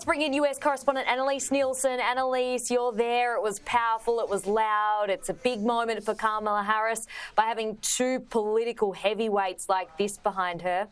bring in US correspondent Annelise Nielsen. Annelise, you're there. It was powerful. It was loud. It's a big moment for Kamala Harris by having two political heavyweights like this behind her.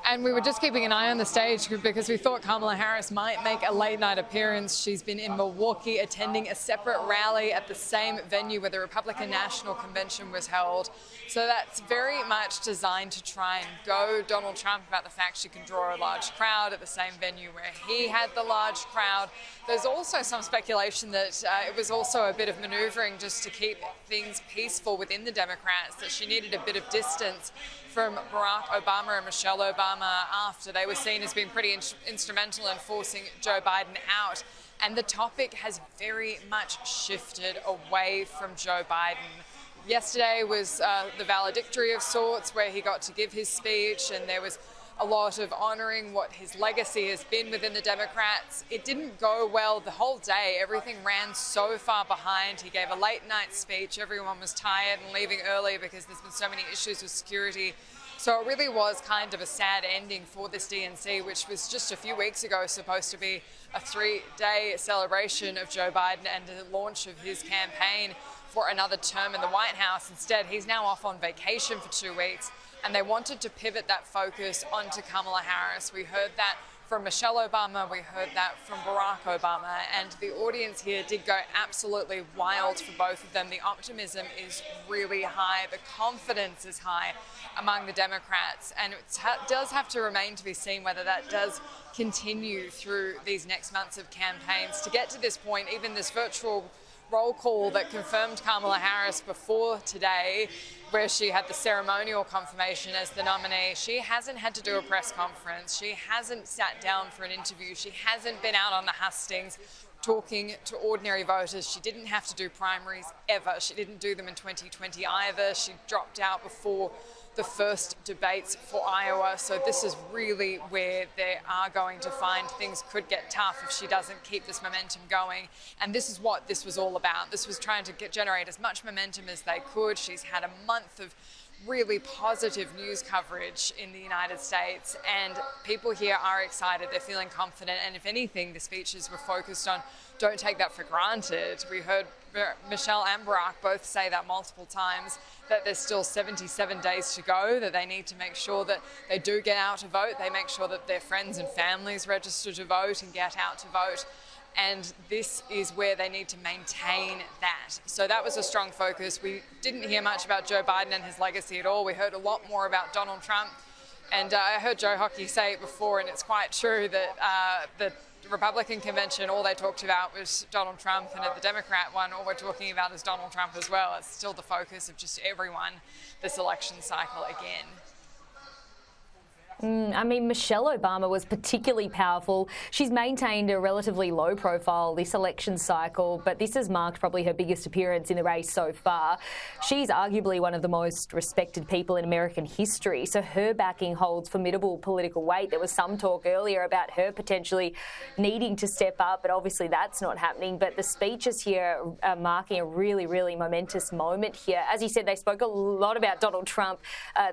And we were just keeping an eye on the stage because we thought Kamala Harris might make a late night appearance. She's been in Milwaukee attending a separate rally at the same venue where the Republican National Convention was held. So that's very much designed to try and go Donald Trump about the fact she can draw a large crowd at the same venue where he had the large crowd. There's also some speculation that it was also a bit of manoeuvring just to keep things peaceful within the Democrats, that she needed a bit of distance from Barack Obama and Michelle Obama after they were seen as being pretty instrumental in forcing Joe Biden out. And the topic has very much shifted away from Joe Biden. Yesterday was the valedictory of sorts, where he got to give his speech, and there was a lot of honouring what his legacy has been within the Democrats. It didn't go well the whole day. Everything ran so far behind. He gave a late night speech. Everyone was tired and leaving early because there's been so many issues with security. So it really was kind of a sad ending for this DNC, which was just a few weeks ago supposed to be a 3-day celebration of Joe Biden and the launch of his campaign for another term in the White House. Instead, he's now off on vacation for 2 weeks, and they wanted to pivot that focus onto Kamala Harris. We heard that from Michelle Obama, we heard that from Barack Obama, and the audience here did go absolutely wild for both of them. The optimism is really high, the confidence is high among the Democrats, and it does have to remain to be seen whether that does continue through these next months of campaigns. To get to this point, even this virtual roll call that confirmed Kamala Harris before today, where she had the ceremonial confirmation as the nominee, she hasn't had to do a press conference. She hasn't sat down for an interview. She hasn't been out on the hustings talking to ordinary voters. She didn't have to do primaries ever. She didn't do them in 2020 either. She dropped out before the first debates for Iowa. So this is really where they are going to find things could get tough if she doesn't keep this momentum going. And this is what this was all about. This was trying to generate as much momentum as they could. She's had a month of really positive news coverage in the United States, and people here are excited. They're feeling confident, and if anything, the speeches were focused on don't take that for granted. We heard Michelle and Barack both say that multiple times, that there's still 77 days to go, that they need to make sure that they do get out to vote. They make sure that their friends and families register to vote and get out to vote. And this is where they need to maintain that. So that was a strong focus. We didn't hear much about Joe Biden and his legacy at all. We heard a lot more about Donald Trump. And I heard Joe Hockey say it before, and it's quite true that the Republican convention, all they talked about was Donald Trump, and at the Democrat one, all we're talking about is Donald Trump as well. It's still the focus of just everyone this election cycle again. I mean, Michelle Obama was particularly powerful. She's maintained a relatively low profile this election cycle, but this has marked probably her biggest appearance in the race so far. She's arguably one of the most respected people in American history, so her backing holds formidable political weight. There was some talk earlier about her potentially needing to step up, but obviously that's not happening. But the speeches here are marking a really, really momentous moment here. As you said, they spoke a lot about Donald Trump.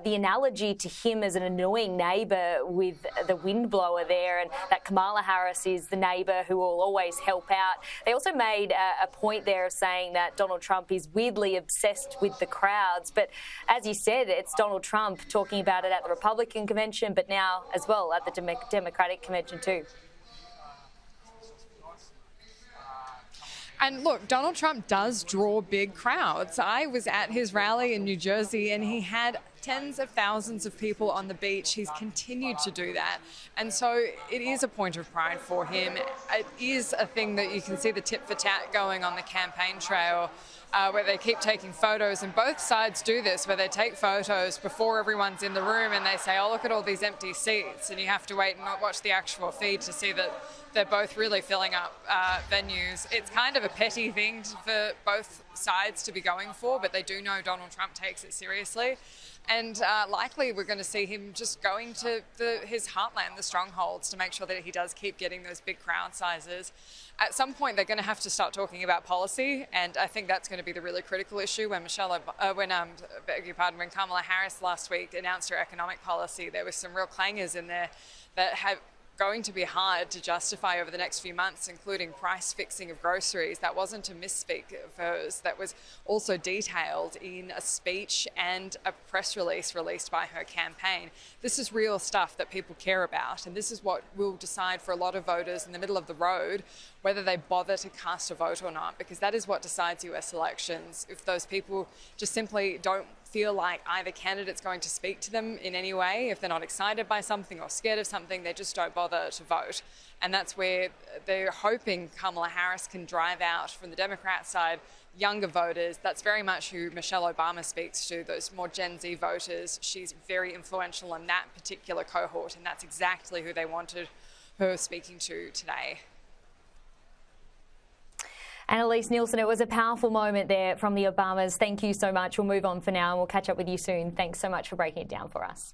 The analogy to him as an annoying neighbour with the windblower there, and that Kamala Harris is the neighbour who will always help out. They also made a point there of saying that Donald Trump is weirdly obsessed with the crowds, but as you said, it's Donald Trump talking about it at the Republican convention, but now as well at the Democratic convention too. And look, Donald Trump does draw big crowds. I was at his rally in New Jersey, and he had tens of thousands of people on the beach. He's continued to do that. And so it is a point of pride for him. It is a thing that you can see the tit for tat going on the campaign trail, where they keep taking photos, and both sides do this, where they take photos before everyone's in the room and they say, oh, look at all these empty seats, and you have to wait and watch the actual feed to see that they're both really filling up venues. It's kind of a petty thing for both sides to be going for, but they do know Donald Trump takes it seriously. And likely we're going to see him just going to his heartland, the strongholds, to make sure that he does keep getting those big crowd sizes. At some point, they're going to have to start talking about policy, and I think that's going to be the really critical issue. When Kamala Harris last week announced her economic policy, there were some real clangers in there that have going to be hard to justify over the next few months, including price fixing of groceries. That wasn't a misspeak of hers. That was also detailed in a speech and a press release released by her campaign. This is real stuff that people care about, and this is what will decide for a lot of voters in the middle of the road whether they bother to cast a vote or not, because that is what decides US elections. If those people just simply don't feel like either candidate's going to speak to them in any way, if they're not excited by something or scared of something, they just don't bother to vote. And that's where they're hoping Kamala Harris can drive out from the Democrat side younger voters. That's very much who Michelle Obama speaks to, those more Gen Z voters. She's very influential in that particular cohort, and that's exactly who they wanted her speaking to today. Annelise, Nielsen, it was a powerful moment there from the Obamas. Thank you so much. We'll move on for now and we'll catch up with you soon. Thanks so much for breaking it down for us.